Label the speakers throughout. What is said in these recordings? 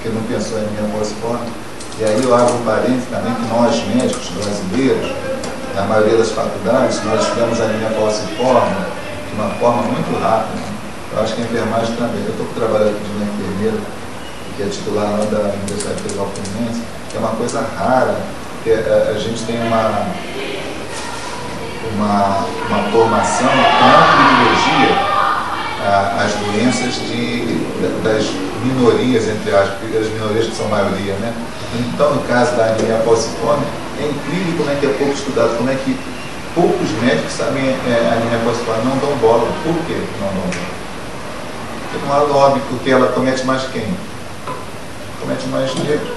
Speaker 1: porque não pensou em anemia falciforme. E aí eu abro um parênteses também que nós, médicos brasileiros, na maioria das faculdades, nós estudamos anemia falciforme de uma forma muito rápida. Eu acho que a enfermagem também. Eu estou trabalhando aqui de uma enfermeira, que é titular lá da Universidade Federal Fluminense, que é uma coisa rara, que a gente tem uma formação que não privilegia as doenças das minorias, entre aspas, as minorias que são maioria, né? Então, no caso da anemia falciforme, é incrível como é que é pouco estudado, como é que poucos médicos sabem a anemia falciforme, não dão bola. Por que não dão bola? Porque não é óbvio, porque ela comete mais quem? Comete mais negro,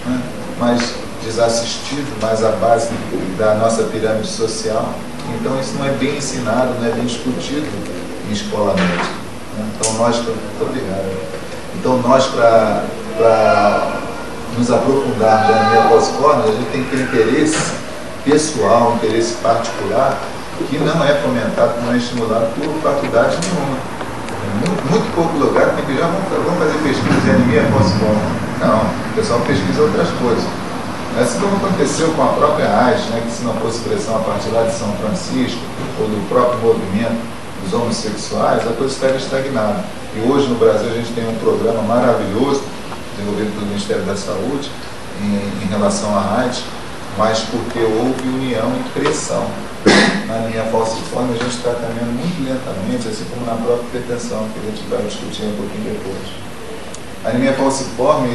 Speaker 1: né? Mais desassistido, mais à base da nossa pirâmide social. Então isso não é bem ensinado, não é bem discutido em escola médica, né? Então nós, muito obrigado. Então nós, para nos aprofundar da anemia falciforme, a gente tem que ter interesse pessoal, interesse particular, que não é fomentado, não é estimulado por faculdade nenhuma. Muito pouco lugar tem que já vamos fazer pesquisa de anemia falciforme. Não, o pessoal pesquisa outras coisas. Assim como aconteceu com a própria AIDS, né, que se não fosse pressão a partir lá de São Francisco, ou do próprio movimento dos homossexuais, a coisa estaria estagnada. E hoje no Brasil a gente tem um programa maravilhoso, desenvolvido pelo Ministério da Saúde, em relação à AIDS, mas porque houve união e pressão. Na anemia falciforme a gente está caminhando muito lentamente, assim como na própria hipertensão, que a gente vai discutir um pouquinho depois. A anemia falciforme,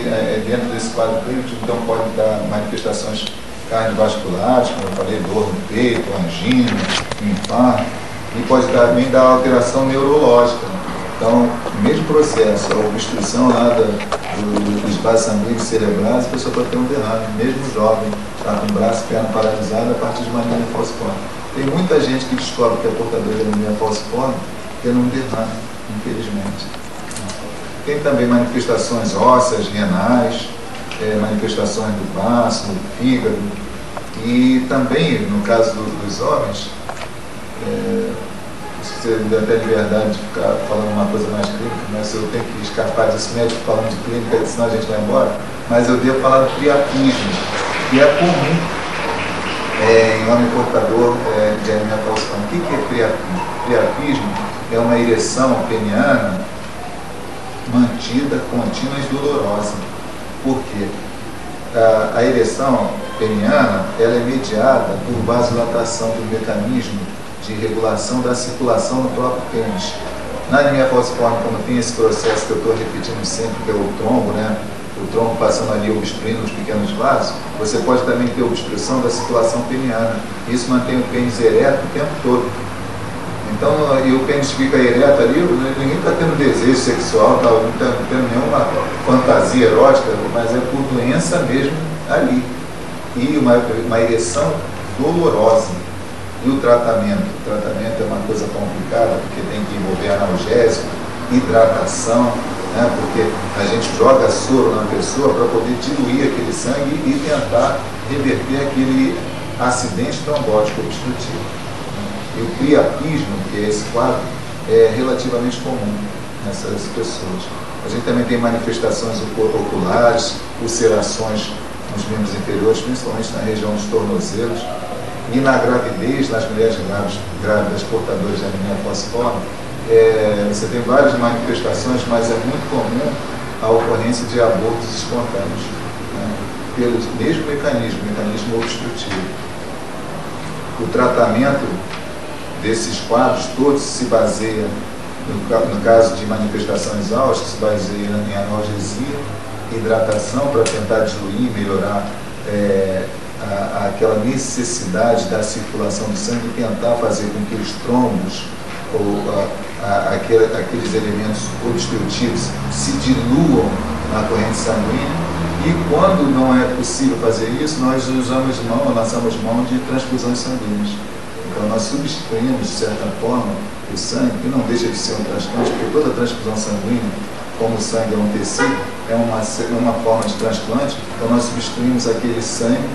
Speaker 1: dentro desse quadro clínico, então pode dar manifestações cardiovasculares, como eu falei, dor no peito, angina, infarto, e pode também dar alteração neurológica. Então, o mesmo processo, a obstrução lá dos vasos sanguíneos cerebrais, a pessoa pode ter um derrame, mesmo jovem, está com o braço e perna paralisada a partir de uma anemia falciforme. Tem muita gente que descobre que é portador de anemia falciforme tendo um derrame, infelizmente. Tem também manifestações ósseas, renais, manifestações do baço, do fígado, e também, no caso dos homens, você deu até liberdade de ficar falando uma coisa mais clínica, mas eu tenho que escapar desse médico falando de clínica, senão a gente vai embora. Mas eu devo falar do priapismo, que é comum em homem portador de anemia falciforme. O que é priapismo? Priapismo é uma ereção peniana mantida, contínua e dolorosa. Por quê? A ereção peniana ela é mediada por vasodilatação, por mecanismo de regulação da circulação no próprio pênis. Na anemia falciforme, como tem esse processo que eu estou repetindo sempre, que é o trombo, né? O trombo passando ali, obstruindo os pequenos vasos, você pode também ter obstrução da circulação peniana. Isso mantém o pênis ereto o tempo todo. Então, e o pênis fica ereto ali, ninguém está tendo desejo sexual, não está tendo nenhuma fantasia erótica, mas é por doença mesmo ali. E uma ereção dolorosa. E o tratamento? O tratamento é uma coisa complicada, porque tem que envolver analgésico, hidratação, né? Porque a gente joga soro na pessoa para poder diluir aquele sangue e tentar reverter aquele acidente trombótico obstrutivo. E o priapismo, que é esse quadro, é relativamente comum nessas pessoas. A gente também tem manifestações oculares, ulcerações nos membros inferiores, principalmente na região dos tornozelos. E na gravidez, nas mulheres grávidas portadoras de anemia falciforme, você tem várias manifestações, mas é muito comum a ocorrência de abortos espontâneos, né? Pelo mesmo mecanismo obstrutivo. O tratamento desses quadros todos se baseia, no caso de manifestação exausta, se baseia em analgesia, hidratação para tentar diluir, melhorar aquela necessidade da circulação do sangue e tentar fazer com que os trombos ou aqueles elementos obstrutivos se diluam na corrente sanguínea. E quando não é possível fazer isso, nós lançamos mão de transfusões sanguíneas. Então nós substituímos, de certa forma, o sangue, que não deixa de ser um transplante, porque toda transfusão sanguínea, como o sangue é um tecido, é uma forma de transplante. Então nós substituímos aquele sangue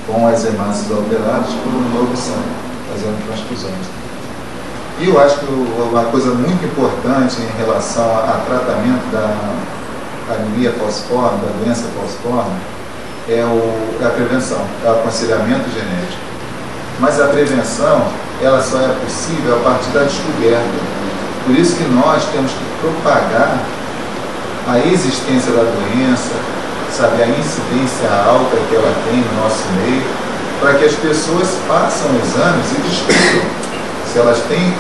Speaker 1: com as hemácias alteradas por um novo sangue, fazendo transfusões. E eu acho que uma coisa muito importante em relação a tratamento anemia falciforme, da doença falciforme, é a prevenção, é o aconselhamento genético. Mas a prevenção, ela só é possível a partir da descoberta. Por isso que nós temos que propagar a existência da doença, saber a incidência alta que ela tem no nosso meio, para que as pessoas façam exames e descubram se elas têm,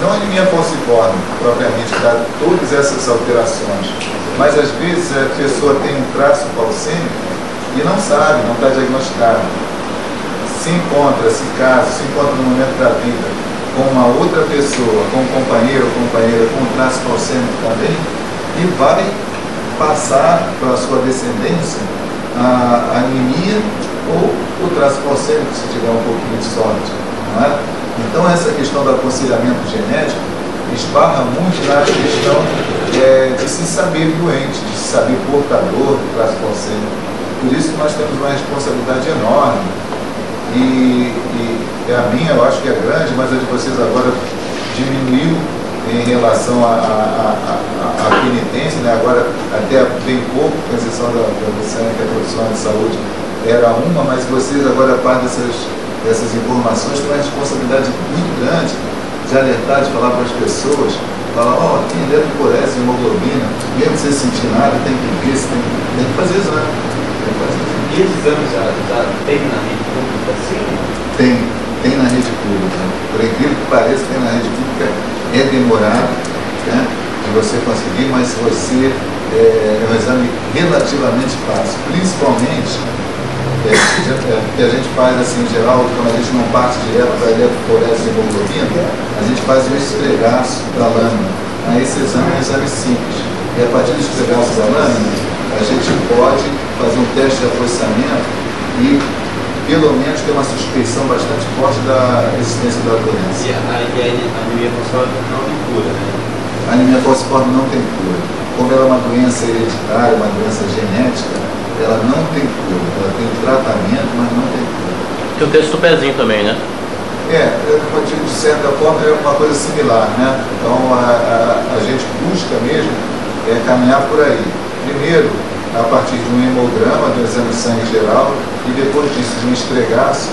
Speaker 1: não anemia falciforme propriamente, que dá todas essas alterações, mas às vezes a pessoa tem um traço falcêmico e não sabe, não está diagnosticado. Se encontra no momento da vida com uma outra pessoa, com um companheiro ou companheira com um traço falcêmico também, e vai passar para a sua descendência a anemia ou o traço falcêmico, se tiver um pouquinho de sorte. Não é? Então essa questão do aconselhamento genético esbarra muito na questão de se saber doente, de se saber portador do traço falcêmico. Por isso que nós temos uma responsabilidade enorme. E a minha eu acho que é grande, mas a de vocês agora diminuiu em relação à penitência, né? Agora até bem pouco, com exceção da Luciana, que é profissional de saúde, era uma, mas vocês agora, a par dessas informações, têm uma responsabilidade muito grande de alertar, de falar para as pessoas, falar, tem eletroforese, hemoglobina, mesmo sem sentir nada, tem que ver, tem que fazer exame.
Speaker 2: E esses exames já tem na rede pública, sim?
Speaker 1: Tem na rede pública. Por incrível que pareça, tem na rede pública, é demorado, né, de você conseguir, mas você é um exame relativamente fácil, principalmente que a gente faz assim em geral, quando a gente não parte direto para a eletroforese e hemoglobina, a gente faz um esfregaço da lâmina. Aí esse exame é um exame simples. E a partir do esfregaço da lâmina, a gente pode fazer um teste de afrouxamento e pelo menos ter uma suspeição bastante forte da existência da doença.
Speaker 2: E a anemia falciforme não tem cura, né?
Speaker 1: A anemia falciforme não tem cura. Como ela é uma doença hereditária, uma doença genética, ela não tem cura. Ela tem tratamento, mas não tem cura.
Speaker 3: Tem o teste do pezinho também, né?
Speaker 1: De certa forma é uma coisa similar, né? Então a gente busca mesmo caminhar por aí. Primeiro, a partir de um hemograma, do exame de sangue geral, e depois disso de um esfregaço,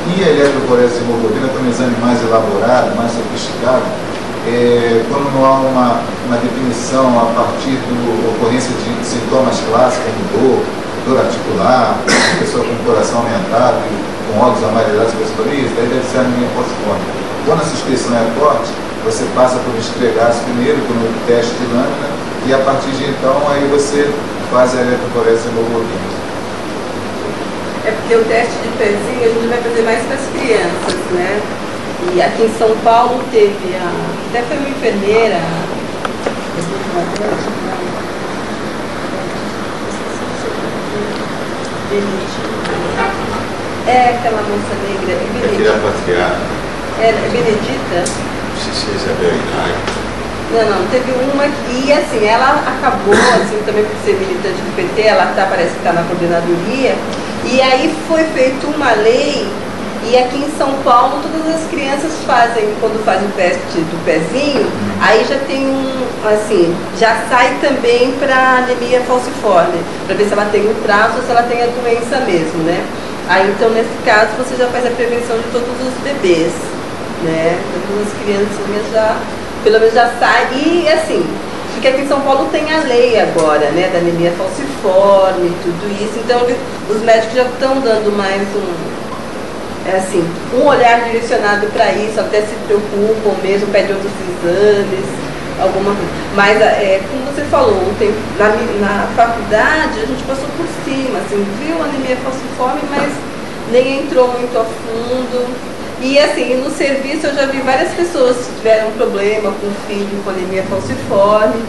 Speaker 1: e a eletroforese e hemoglobina, que é um exame mais elaborado, mais sofisticado, quando não há uma definição a partir da ocorrência de sintomas clássicos como dor articular, pessoa com o coração aumentado, com olhos amarelados, daí deve ser anemia falciforme. Quando a suspeição é forte, você passa por um esfregaço primeiro, por um teste de lâmina, e a partir de então aí você faz a eletroforese e hemoglobina.
Speaker 4: É porque o teste de pezinho a gente vai fazer mais para as crianças, né? E aqui em São Paulo teve até foi uma enfermeira, aquela moça negra, Benedita. É Benedita? Não, teve uma que, assim, ela acabou, assim, também por ser militante do PT, ela parece que está na coordenadoria, e aí foi feita uma lei, e aqui em São Paulo todas as crianças fazem, quando fazem o teste do pezinho, aí já tem já sai também para anemia falciforme, para ver se ela tem o traço ou se ela tem a doença mesmo, né? Aí então, nesse caso, você já faz a prevenção de todos os bebês, né? Todas as criancinhas pelo menos já sai, e assim, porque aqui em São Paulo tem a lei agora, né, da anemia falciforme, tudo isso, então os médicos já estão dando mais um olhar direcionado para isso, até se preocupam mesmo, pedem outros exames, alguma coisa. Mas, como você falou, na faculdade a gente passou por cima, assim, viu a anemia falciforme, mas nem entrou muito a fundo. E assim, no serviço eu já vi várias pessoas que tiveram problema com o filho com anemia falciforme.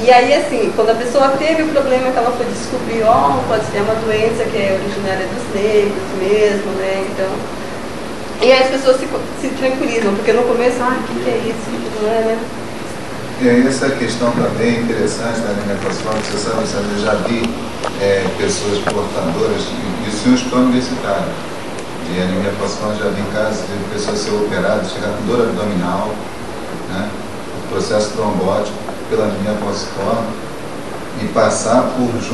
Speaker 4: E aí, assim, quando a pessoa teve o problema que ela foi descobrir, pode ser uma doença que é originária dos negros mesmo, né? Então, e aí as pessoas se tranquilizam, porque no começo, o que é isso? Não é, né?
Speaker 1: E essa questão também interessante da anemia falciforme, você sabe, eu já vi pessoas portadoras, isso em um hospital universitário. E a anemia falciforme, já vi casos de pessoas ser operadas, chegar com dor abdominal, né? Processo trombótico pela anemia falciforme. e passar por junto